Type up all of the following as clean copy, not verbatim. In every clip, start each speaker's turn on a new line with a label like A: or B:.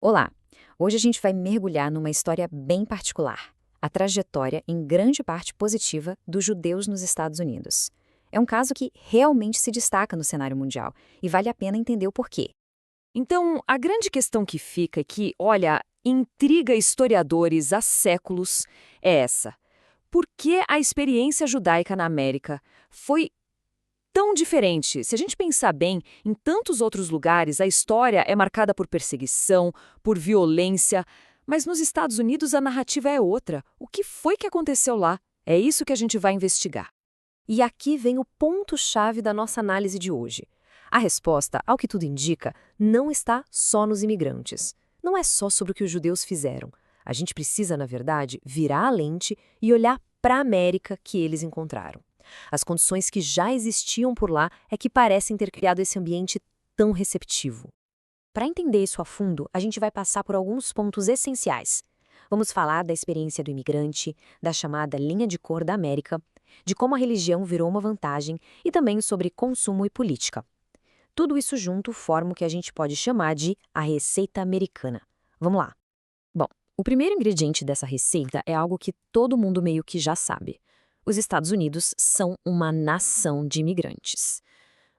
A: Olá! Hoje a gente vai mergulhar numa história bem particular, a trajetória, em grande parte positiva, dos judeus nos Estados Unidos. É um caso que realmente se destaca no cenário mundial e vale a pena entender o porquê.
B: Então, a grande questão que fica, que, olha, intriga historiadores há séculos, é essa. Por que a experiência judaica na América foi tão diferente? Se a gente pensar bem, em tantos outros lugares a história é marcada por perseguição, por violência, mas nos Estados Unidos a narrativa é outra. O que foi que aconteceu lá? É isso que a gente vai investigar.
C: E aqui vem o ponto-chave da nossa análise de hoje. A resposta, ao que tudo indica, não está só nos imigrantes. Não é só sobre o que os judeus fizeram. A gente precisa, na verdade, virar a lente e olhar para a América que eles encontraram. As condições que já existiam por lá é que parecem ter criado esse ambiente tão receptivo. Para entender isso a fundo, a gente vai passar por alguns pontos essenciais. Vamos falar da experiência do imigrante, da chamada linha de cor da América, de como a religião virou uma vantagem e também sobre consumo e política. Tudo isso junto forma o que a gente pode chamar de a receita americana. Vamos lá. Bom, o primeiro ingrediente dessa receita é algo que todo mundo meio que já sabe. Os Estados Unidos são uma nação de imigrantes.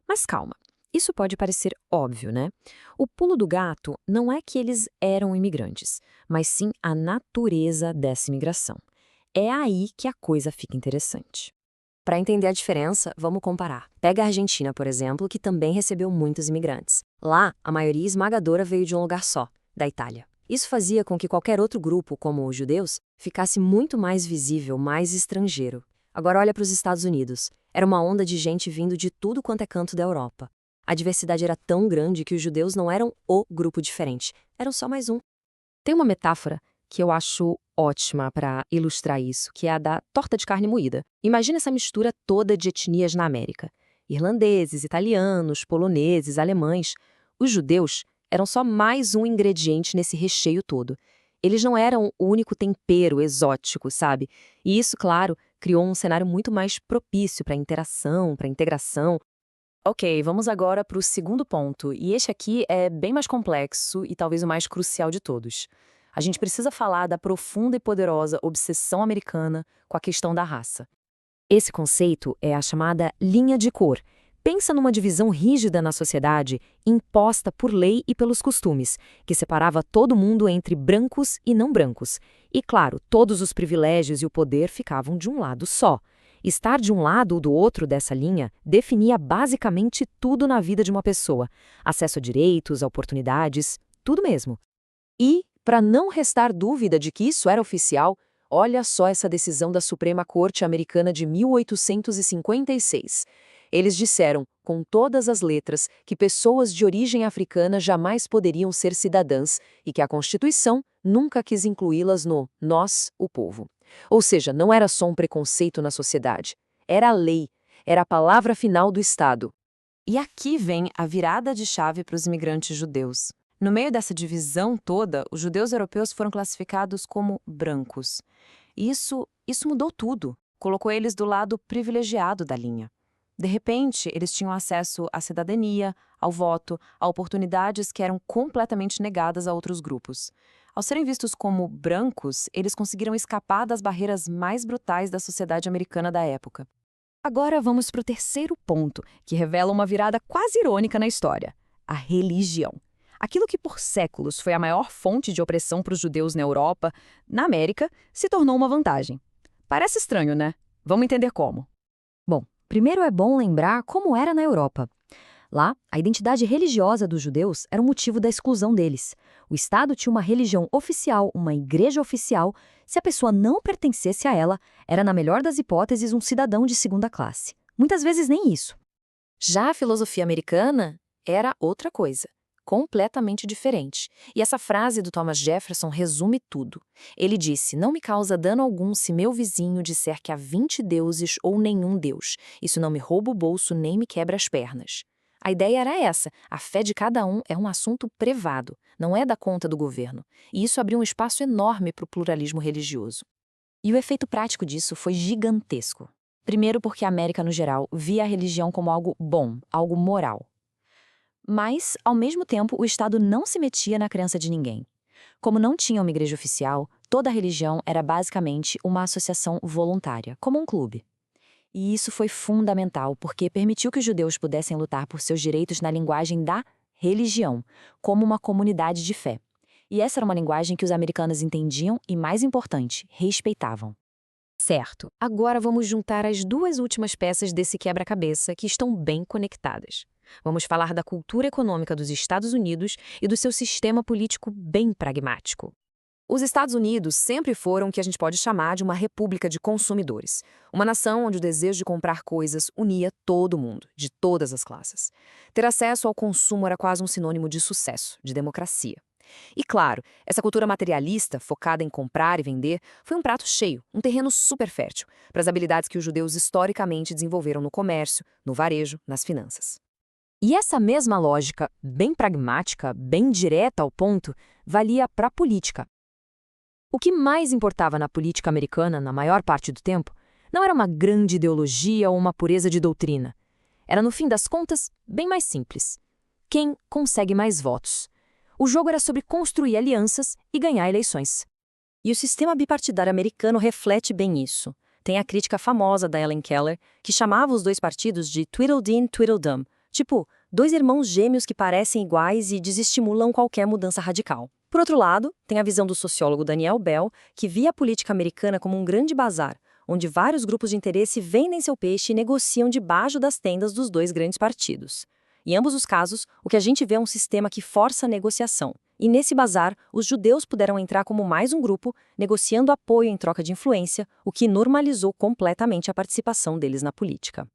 C: Mas calma, isso pode parecer óbvio, né? O pulo do gato não é que eles eram imigrantes, mas sim a natureza dessa imigração. É aí que a coisa fica interessante. Para entender a diferença, vamos comparar. Pega a Argentina, por exemplo, que também recebeu muitos imigrantes. Lá, a maioria esmagadora veio de um lugar só, da Itália. Isso fazia com que qualquer outro grupo, como os judeus, ficasse muito mais visível, mais estrangeiro. Agora olha para os Estados Unidos. Era uma onda de gente vindo de tudo quanto é canto da Europa. A diversidade era tão grande que os judeus não eram o grupo diferente, eram só mais um. Tem uma metáfora que eu acho ótima para ilustrar isso, que é a da torta de carne moída. Imagina essa mistura toda de etnias na América. Irlandeses, italianos, poloneses, alemães. Os judeus eram só mais um ingrediente nesse recheio todo. Eles não eram o único tempero exótico, sabe? E isso, claro, criou um cenário muito mais propício para interação, para integração. Ok, vamos agora para o segundo ponto, e este aqui é bem mais complexo e talvez o mais crucial de todos. A gente precisa falar da profunda e poderosa obsessão americana com a questão da raça. Esse conceito é a chamada linha de cor. Pensa numa divisão rígida na sociedade, imposta por lei e pelos costumes, que separava todo mundo entre brancos e não brancos. E, claro, todos os privilégios e o poder ficavam de um lado só. Estar de um lado ou do outro dessa linha definia basicamente tudo na vida de uma pessoa: acesso a direitos, a oportunidades, tudo mesmo. E, para não restar dúvida de que isso era oficial, olha só essa decisão da Suprema Corte Americana de 1856. Eles disseram, com todas as letras, que pessoas de origem africana jamais poderiam ser cidadãs e que a Constituição nunca quis incluí-las no nós, o povo. Ou seja, não era só um preconceito na sociedade. Era a lei, era a palavra final do Estado. E aqui vem a virada de chave para os imigrantes judeus. No meio dessa divisão toda, os judeus europeus foram classificados como brancos. Isso mudou tudo, colocou eles do lado privilegiado da linha. De repente, eles tinham acesso à cidadania, ao voto, a oportunidades que eram completamente negadas a outros grupos. Ao serem vistos como brancos, eles conseguiram escapar das barreiras mais brutais da sociedade americana da época. Agora vamos para o terceiro ponto, que revela uma virada quase irônica na história: a religião. Aquilo que por séculos foi a maior fonte de opressão para os judeus na Europa, na América, se tornou uma vantagem. Parece estranho, né? Vamos entender como. Bom, primeiro é bom lembrar como era na Europa. Lá, a identidade religiosa dos judeus era o motivo da exclusão deles. O Estado tinha uma religião oficial, uma igreja oficial. Se a pessoa não pertencesse a ela, era, na melhor das hipóteses, um cidadão de segunda classe. Muitas vezes nem isso. Já a filosofia americana era outra coisa, completamente diferente. E essa frase do Thomas Jefferson resume tudo. Ele disse: "Não me causa dano algum se meu vizinho disser que há 20 deuses ou nenhum deus. Isso não me rouba o bolso nem me quebra as pernas." A ideia era essa: a fé de cada um é um assunto privado, não é da conta do governo. E isso abriu um espaço enorme para o pluralismo religioso. E o efeito prático disso foi gigantesco. Primeiro porque a América, no geral, via a religião como algo bom, algo moral.
A: Mas, ao mesmo tempo, o Estado não se metia na crença de ninguém. Como não tinha uma igreja oficial, toda religião era basicamente uma associação voluntária, como um clube. E isso foi fundamental porque permitiu que os judeus pudessem lutar por seus direitos na linguagem da religião, como uma comunidade de fé. E essa era uma linguagem que os americanos entendiam e, mais importante, respeitavam.
C: Certo, agora vamos juntar as duas últimas peças desse quebra-cabeça que estão bem conectadas. Vamos falar da cultura econômica dos Estados Unidos e do seu sistema político bem pragmático. Os Estados Unidos sempre foram o que a gente pode chamar de uma república de consumidores. Uma nação onde o desejo de comprar coisas unia todo mundo, de todas as classes. Ter acesso ao consumo era quase um sinônimo de sucesso, de democracia. E claro, essa cultura materialista, focada em comprar e vender, foi um prato cheio, um terreno super fértil, para as habilidades que os judeus historicamente desenvolveram no comércio, no varejo, nas finanças.
B: E essa mesma lógica, bem pragmática, bem direta ao ponto, valia para a política. O que mais importava na política americana, na maior parte do tempo, não era uma grande ideologia ou uma pureza de doutrina. Era, no fim das contas, bem mais simples. Quem consegue mais votos? O jogo era sobre construir alianças e ganhar eleições.
C: E o sistema bipartidário americano reflete bem isso. Tem a crítica famosa da Helen Keller, que chamava os dois partidos de Tweedledee Tweedledum, tipo, dois irmãos gêmeos que parecem iguais e desestimulam qualquer mudança radical. Por outro lado, tem a visão do sociólogo Daniel Bell, que via a política americana como um grande bazar, onde vários grupos de interesse vendem seu peixe e negociam debaixo das tendas dos dois grandes partidos. Em ambos os casos, o que a gente vê é um sistema que força a negociação. E nesse bazar, os judeus puderam entrar como mais um grupo, negociando apoio em troca de influência, o que normalizou completamente a participação deles na política.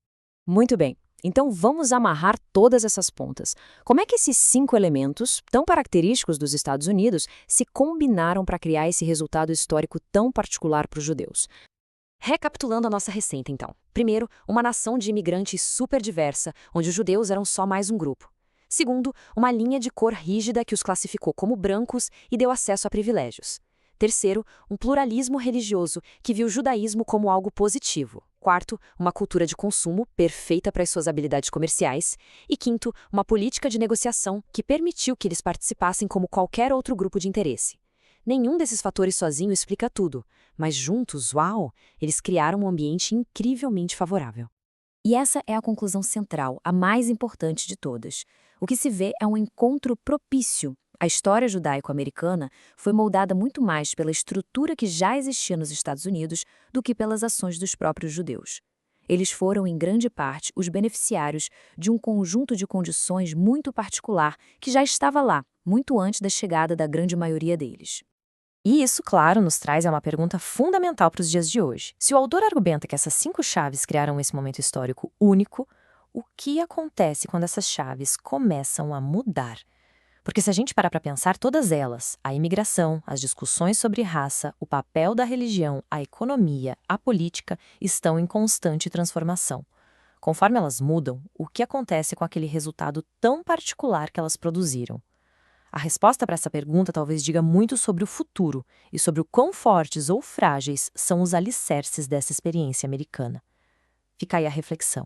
B: Muito bem. Então vamos amarrar todas essas pontas. Como é que esses 5 elementos, tão característicos dos Estados Unidos, se combinaram para criar esse resultado histórico tão particular para os judeus? Recapitulando a nossa receita, então. Primeiro, uma nação de imigrantes super diversa, onde os judeus eram só mais um grupo. Segundo, uma linha de cor rígida que os classificou como brancos e deu acesso a privilégios. Terceiro, um pluralismo religioso que viu o judaísmo como algo positivo. Quarto, uma cultura de consumo perfeita para as suas habilidades comerciais. E quinto, uma política de negociação que permitiu que eles participassem como qualquer outro grupo de interesse. Nenhum desses fatores sozinho explica tudo, mas juntos, uau, eles criaram um ambiente incrivelmente favorável.
A: E essa é a conclusão central, a mais importante de todas. O que se vê é um encontro propício. A história judaico-americana foi moldada muito mais pela estrutura que já existia nos Estados Unidos do que pelas ações dos próprios judeus. Eles foram, em grande parte, os beneficiários de um conjunto de condições muito particular que já estava lá, muito antes da chegada da grande maioria deles.
C: E isso, claro, nos traz a uma pergunta fundamental para os dias de hoje. Se o autor argumenta que essas 5 chaves criaram esse momento histórico único, o que acontece quando essas chaves começam a mudar? Porque se a gente parar para pensar, todas elas, a imigração, as discussões sobre raça, o papel da religião, a economia, a política, estão em constante transformação. Conforme elas mudam, o que acontece com aquele resultado tão particular que elas produziram? A resposta para essa pergunta talvez diga muito sobre o futuro e sobre o quão fortes ou frágeis são os alicerces dessa experiência americana. Fica aí a reflexão.